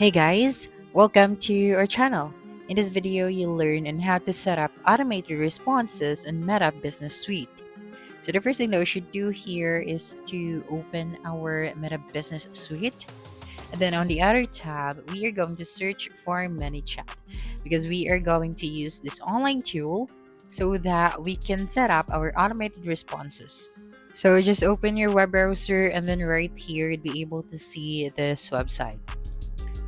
Hey guys, welcome to our channel. In this video, you'll learn on how to set up automated responses in Meta Business Suite. So the first thing that we should do here is to open our Meta Business Suite. And then on the other tab, we are going to search for Manychat because we are going to use this online tool so that we can set up our automated responses. So just open your web browser and then right here, you'd be able to see this website.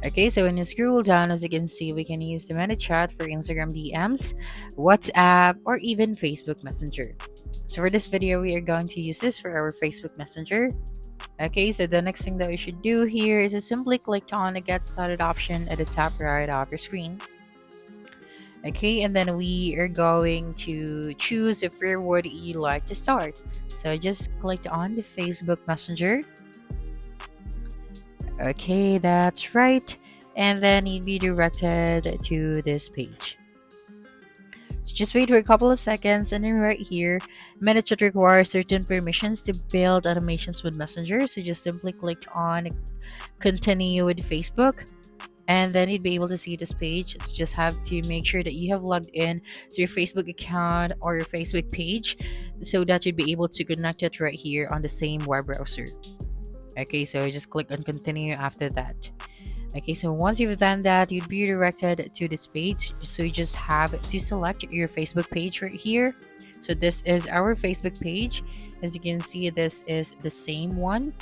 Okay, so when you scroll down, as you can see, we can use the Manychat for Instagram DMs, WhatsApp, or even Facebook Messenger. So for this video, we are going to use this for our Facebook Messenger. Okay, so the next thing that we should do here is to simply click on the Get Started option at the top right of your screen. Okay, and then we are going to choose if where would you like to start. So just click on the Facebook Messenger. Okay, that's right. And then you'd be directed to this page. So just wait for a couple of seconds, and then right here, Manychat requires certain permissions to build automations with Messenger. So just simply click on Continue with Facebook, and then you'd be able to see this page. So just have to make sure that you have logged in to your Facebook account or your Facebook page so that you'd be able to connect it right here on the same web browser. Okay, so just click on Continue after that. Okay, so once you've done that, you'd be redirected to this page. So you just have to select your Facebook page right here. So this is our Facebook page. As you can see, this is the same one.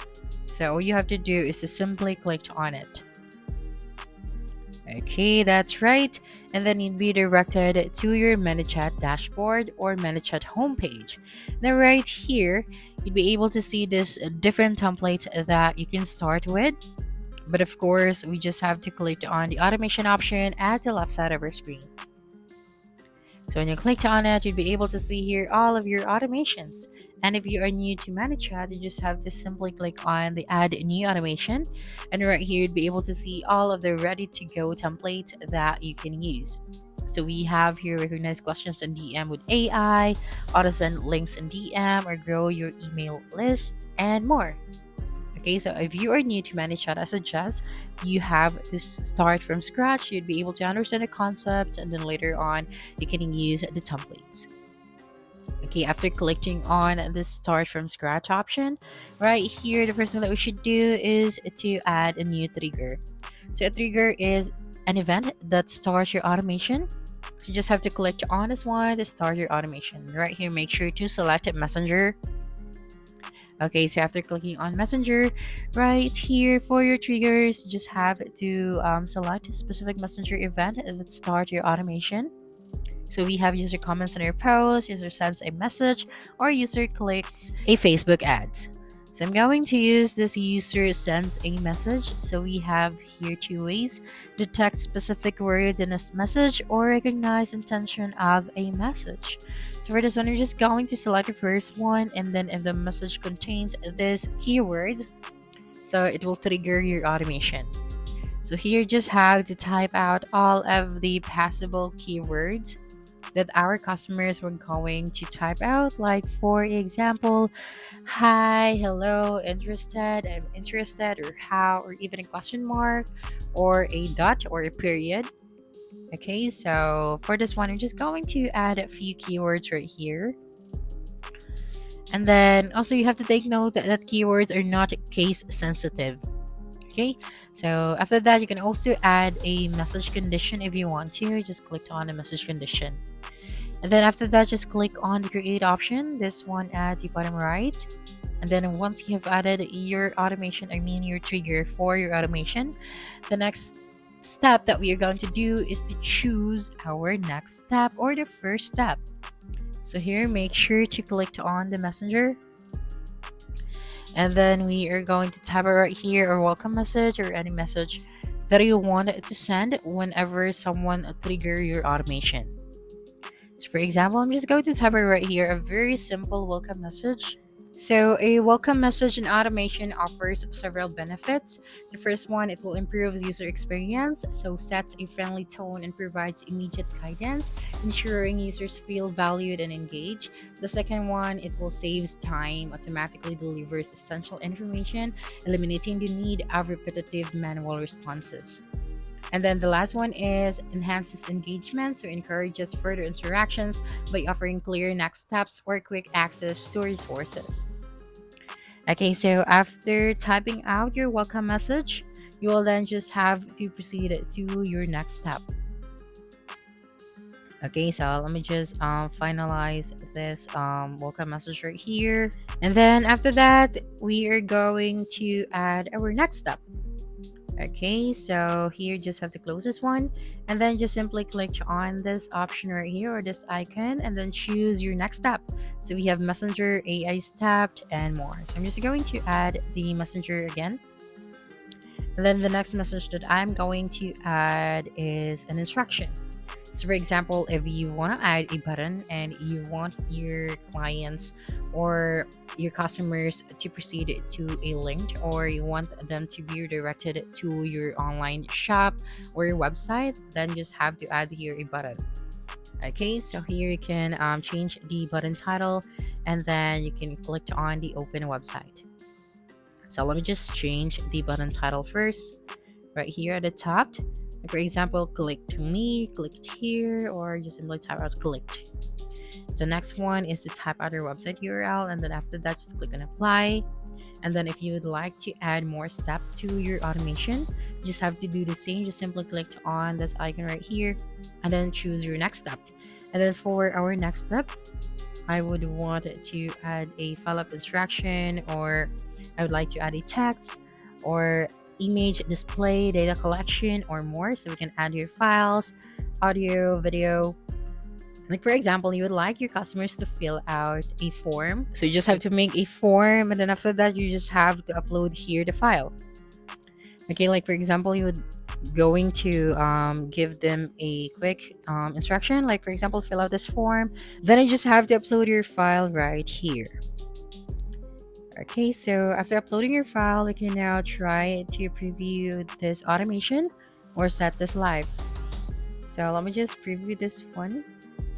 So all you have to do is to simply click on it. Okay, that's right. And then you'd be directed to your Manychat dashboard or Manychat homepage. Now right here, you'd be able to see this different template that you can start with. But of course, we just have to click on the automation option at the left side of our screen. So when you click on it, you'll be able to see here all of your automations. And if you are new to Manychat, you just have to simply click on the Add New Automation. And right here, you'd be able to see all of the ready-to-go templates that you can use. So we have here recognize questions in DM with AI, auto send links in DM, or grow your email list, and more. Okay, so if you are new to Manychat, I suggest you have to start from scratch. You'd be able to understand the concept, and then later on, you can use the templates. Okay, after clicking on the start from scratch option, right here, the first thing that we should do is to add a new trigger. So a trigger is an event that starts your automation. So you just have to click on this one to start your automation. Right here, make sure to select Messenger. Okay, so after clicking on Messenger, right here for your triggers, just have to select a specific Messenger event as it starts your automation. So we have user comments on your post, user sends a message, or user clicks a Facebook ads. So I'm going to use this user sends a message. So we have here two ways: detect specific words in a message or recognize intention of a message. So for this one, you're just going to select the first one, and then if the message contains this keyword, so it will trigger your automation. So here, just have to type out all of the possible keywords that our customers were going to type out, like for example, hi, hello, interested, I'm interested, or how, or even a question mark, or a dot, or a period. Okay, so for this one, I'm just going to add a few keywords right here. And then also you have to take note that keywords are not case sensitive. Okay, so after that, you can also add a message condition if you want to. Just click on the message condition. And then after that, just click on the create option, this one at the bottom right. And then once you have added your automation, your trigger for your automation, the next step that we are going to do is to choose our next step or the first step. So here, make sure to click on the messenger. And then we are going to tab it right here, or welcome message, or any message that you want to send whenever someone trigger your automation. So for example, I'm just going to type it right here, a very simple welcome message. So a welcome message in automation offers several benefits. The first one, it will improve user experience, so sets a friendly tone and provides immediate guidance, ensuring users feel valued and engaged. The second one, it will save time, automatically delivers essential information, eliminating the need of repetitive manual responses. And then the last one is enhances engagement, so encourages further interactions by offering clear next steps or quick access to resources. Okay, so after typing out your welcome message, you will then just have to proceed to your next step. Okay, so let me just finalize this welcome message right here. And then after that, we are going to add our next step. Okay, so here just have to close this one and then just simply click on this option right here or this icon and then choose your next step. So we have Messenger, AI stepped, and more. So I'm just going to add the Messenger again. And then the next message that I'm going to add is an instruction. So for example, if you want to add a button and you want your clients or your customers to proceed to a link, or you want them to be redirected to your online shop or your website, then just have to add here a button. Okay, so here you can change the button title and then you can click on the open website. So let me just change the button title first right here at the top. For example, clicked me, clicked here, or just simply type out clicked. The next one is to type out your website URL, and then after that, just click on apply. And then if you would like to add more step to your automation, you just have to do the same. Just simply click on this icon right here, and then choose your next step. And then for our next step, I would want to add a follow-up instruction, or I would like to add a text or image display, data collection, or more. So we can add your files, audio, video. Like for example, you would like your customers to fill out a form. So you just have to make a form, and then after that, you just have to upload here the file. Okay, like for example, you would going to give them a quick instruction, like for example, fill out this form, then you just have to upload your file right here. Okay, so after uploading your file, you can now try to preview this automation or set this live. So let me just preview this one.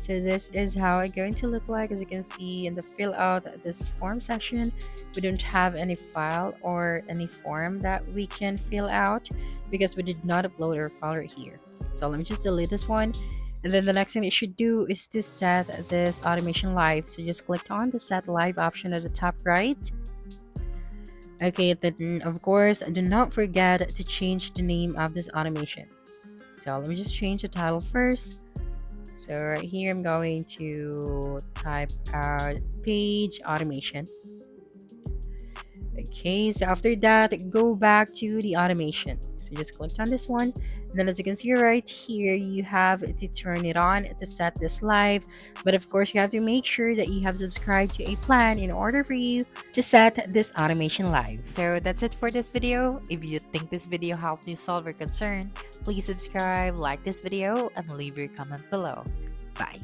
So this is how it's going to look like. As you can see in the fill out this form section, we don't have any file or any form that we can fill out because we did not upload our file right here. So let me just delete this one. And then the next thing you should do is to set this automation live. So just click on the set live option at the top right. Okay, then of course, do not forget to change the name of this automation. So let me just change the title first. So right here, I'm going to type out page automation. Okay, so after that, go back to the automation. So just click on this one. And then as you can see right here, you have to turn it on to set this live. But of course, you have to make sure that you have subscribed to a plan in order for you to set this automation live. So that's it for this video. If you think this video helped you solve your concern, please subscribe, like this video, and leave your comment below. Bye.